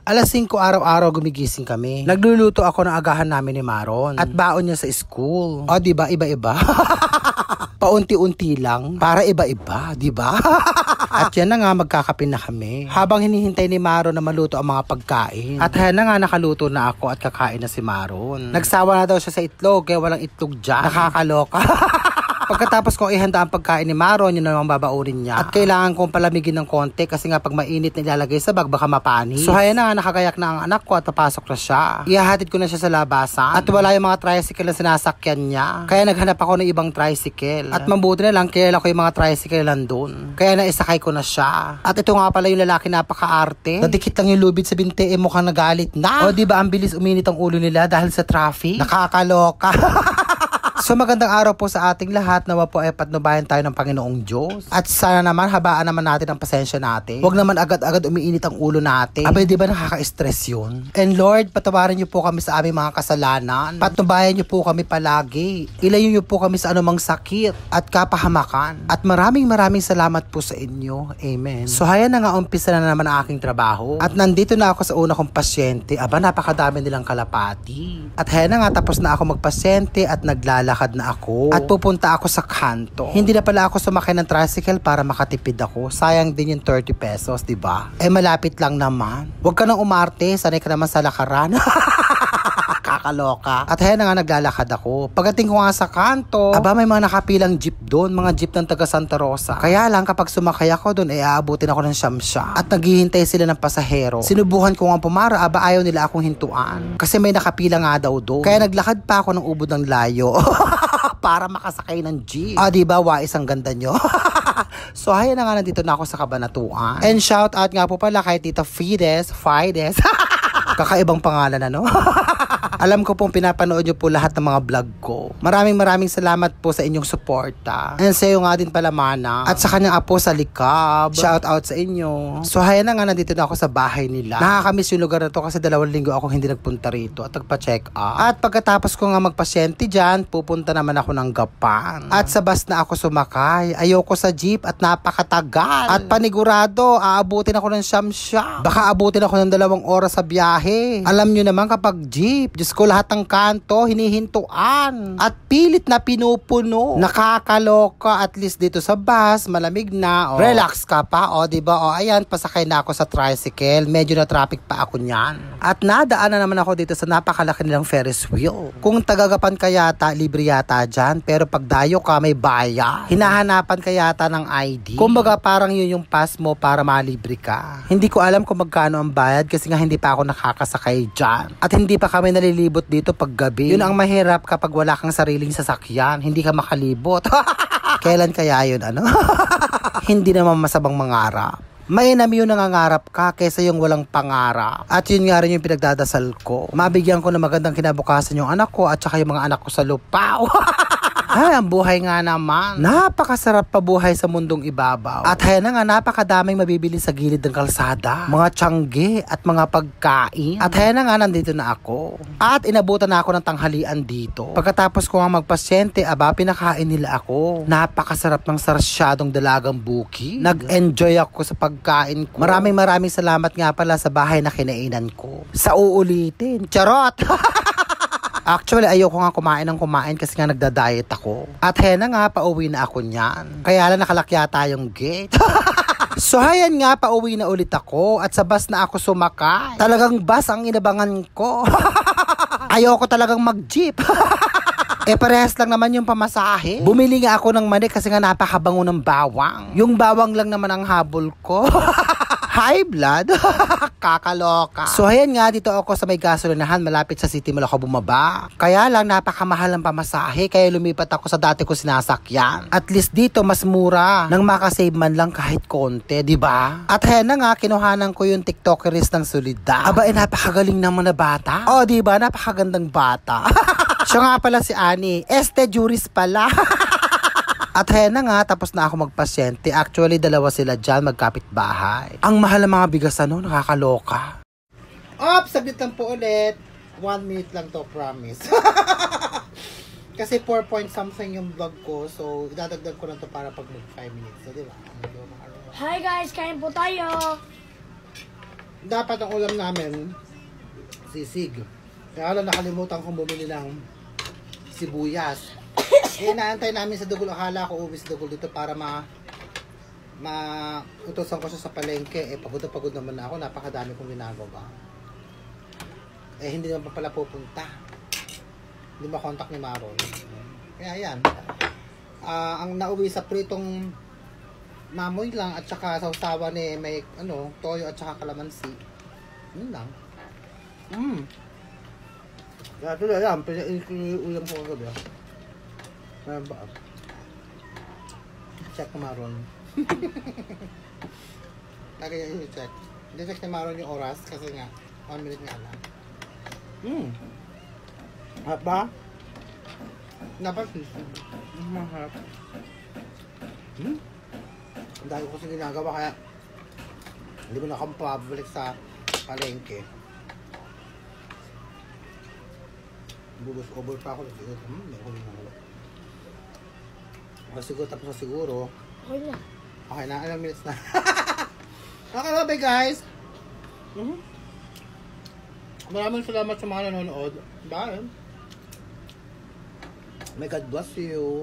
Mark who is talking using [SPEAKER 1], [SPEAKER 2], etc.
[SPEAKER 1] Alas 5 araw-araw gumigising kami. Nagluluto ako ng agahan namin ni Maron. At baon niya sa school. O, diba? Iba-iba. Paunti-unti lang. Para iba-iba, diba? At yan na nga, magkakape na kami. Habang hinihintay ni Maron na maluto ang mga pagkain. At yan na nga, nakaluto na ako at kakain na si Maron. Nagsawa na daw siya sa itlog, kaya walang itlog dyan. Nakakaloka. Pagkatapos kong ihanda ang pagkain ni Maron, yun namang babaurin niya. At kailangan kong palamigin ng konti kasi nga pag mainit na ilalagay sa bag, baka mapanis. So hayan na nga, nakagayak na ang anak ko at papasok na siya. Ihahatid ko na siya sa labasan. At wala yung mga tricycle na sinasakyan niya. Kaya naghanap ako ng ibang tricycle. At mabuti na lang, kilala ko yung mga tricycle nandun. Kaya naisakay ko na siya. At ito nga pala yung lalaki napaka-arte. Nadikit lang yung lubid sa binti, mukhang nagalit na. O diba, ang bilis uminit ang ulo nila dahil sa traffic? Nakakaloka. So magandang araw po sa ating lahat. Nawa po ay patnubayan tayo ng Panginoong Diyos. At sana naman habaan naman natin ang pasensya natin. Huwag naman agad-agad umiinit ang ulo natin. Abay, di ba nakaka-stress yun? And Lord, patawarin niyo po kami sa aming mga kasalanan. Patnubayan niyo po kami palagi. Ilayo niyo po kami sa anumang sakit at kapahamakan. At maraming salamat po sa inyo. Amen. So hayan na nga, umpisa na naman ang aking trabaho. At nandito na ako sa una kong pasyente. Aba, napakadami nilang kalapati. At hayan na nga, tapos na ako magpasyente at naglalakad na ako at pupunta ako sa kanto. Hindi na pala ako sumakay ng tricycle para makatipid ako. Sayang din yung 30 pesos, diba? Eh malapit lang naman. Huwag ka nang umarte, sanay ka naman sa lakaran. Kakaloka. At ayan na nga, naglalakad ako. Pagdating ko nga sa kanto, aba, may mga nakapilang jeep doon, mga jeep ng taga Santa Rosa. Kaya lang, kapag sumakay ako doon, aabutin ako ng siyam-siyam. At naghihintay sila ng pasahero. Sinubukan ko nga pumara, aba, ayaw nila akong hintuan. Kasi may nakapila nga daw doon. Kaya naglakad pa ako ng ubod ng layo. Para makasakay ng jeep. Ah, diba, wais ang ganda nyo. So, hayan na nga, nandito na ako sa Cabanatuan. And shout out nga po pala kay Tita Fides. Kakaibang pangalan, ano? Alam ko pong pinapanood nyo po lahat ng mga vlog ko. Maraming salamat po sa inyong suporta. And sa iyo nga din pala, Mana. At sa kanyang apo sa likab. Shout out sa inyo. So, hayan na nga, nandito na ako sa bahay nila. Nakakamiss yung lugar na to kasi 2 linggo ako hindi nagpunta rito at nagpa-check up. At pagkatapos ko nga magpasyente dyan, pupunta naman ako ng Gapan. At sa bus na ako sumakay. Ayoko sa jeep at napakatagal. At panigurado, aabutin ako ng siyam-siyam. Baka abutin ako ng 2 oras sa biyahe. Alam nyo naman kapag jeep, Diyos ko, lahat ng kanto, hinihintuan. At pilit na pinupuno. Nakakaloka, at least dito sa bus, malamig na. Relax ka pa, diba? Ayan, pasakay na ako sa tricycle. Medyo na traffic pa ako niyan. At nadaan na naman ako dito sa napakalaki nilang Ferris wheel. Kung tagagapan ka yata, libre yata dyan. Pero pag dayo ka, may bayad. Hinahanapan ka yata ng ID. Kumbaga, parang yun yung pass mo para malibre ka. Hindi ko alam kung magkano ang bayad kasi nga hindi pa ako nakakasakay dyan. At hindi pa kami nalilibot dito pag gabi. Yun ang mahirap kapag wala kang sariling sasakyan. Hindi ka makalibot. Kailan kaya yun, ano? Hindi naman masabang mangarap. Mainam yun nangangarap ka kaysa yung walang pangarap. At yun nga rin yung pinagdadasal ko. Mabigyan ko na magandang kinabukasan yung anak ko at saka yung mga anak ko sa lupa. Ay, ang buhay nga naman. Napakasarap pa buhay sa mundong ibabaw. At hayan na nga, napakadaming mabibili sa gilid ng kalsada. Mga tiyangge at mga pagkain. At hayan na nga, nandito na ako. At inabutan na ako ng tanghalian dito. Pagkatapos ko nga magpasyente, aba, pinakain nila ako. Napakasarap ng sarsyadong dalagang buki. Nag-enjoy ako sa pagkain ko. Maraming salamat nga pala sa bahay na kinainan ko. Sa uulitin. Charot! Actually, ayoko nga kumain kasi nga nagda-diet ako. At hena nga, pauwi na ako niyan. Kaya lang nakakyata yung gate. So, hayan nga, pauwi na ulit ako. At sa bus na ako sumakay. Talagang bus ang inabangan ko. Ayoko talagang mag-jeep. Parehas lang naman yung pamasahe. Bumili nga ako ng mani kasi nga napakabango ng bawang. Yung bawang lang naman ang habol ko. High blood? Kakaloka. So, ayan nga, dito ako sa may gasolinahan, malapit sa City Mall ako bumaba. Kaya lang, napakamahal ng pamasahe, kaya lumipat ako sa dati ko sinasakyan. At least dito, mas mura, nang makasave man lang kahit konti, diba? At ayan na nga, kinuhanan ko yung TikTokeris ng Solidad. Aba, napakagaling naman na bata. Diba? Napakagandang bata. Siya nga pala si Ani. Juris pala. At ayan na nga, tapos na ako magpasyente. Actually, 2 sila dyan, magkapit bahay. Ang mahal ng mga bigas, nakakaloka. Saglit lang po ulit. 1 minute lang to, promise. Kasi 4 point something yung vlog ko, so idadagdag ko lang to para pag mag 5 minutes. So, diba?
[SPEAKER 2] Hi guys, kain po tayo!
[SPEAKER 1] Dapat ang ulam namin, sisig. Kaya lang nakalimutan kong bumili ng sibuyas. Eh, naantay namin sa Dugol. Akala ko uwi sa Dugol dito para utosan ko siya sa palengke. Eh, pagod na pagod naman ako. Napakadami kong ginagawa. Eh, hindi naman pa pala pupunta. Hindi makontak ni Maron. Kaya yan. Ang nauwi sa pritong mamoy lang at saka sausawan eh, may toyo at saka kalamansi. Yun lang. Kaya ito na yan. Ulam ko kagabi. Kaya ba? Check ni Maron. Lagi niya i-check. Hindi check ni Maron yung oras kasi nga 1 minute nga lang. Harap ba? Dapat maharap. Ang dahil ko kasi ginagawa kaya hindi mo na akong pabalik sa palengke. Bubos over pa ako. May huli na ulo. Siguro tapos na siguro. Okay na, ilang minutes na. Okay, bye guys. Maraming salamat sa mga nanonood. Bye. May God bless you.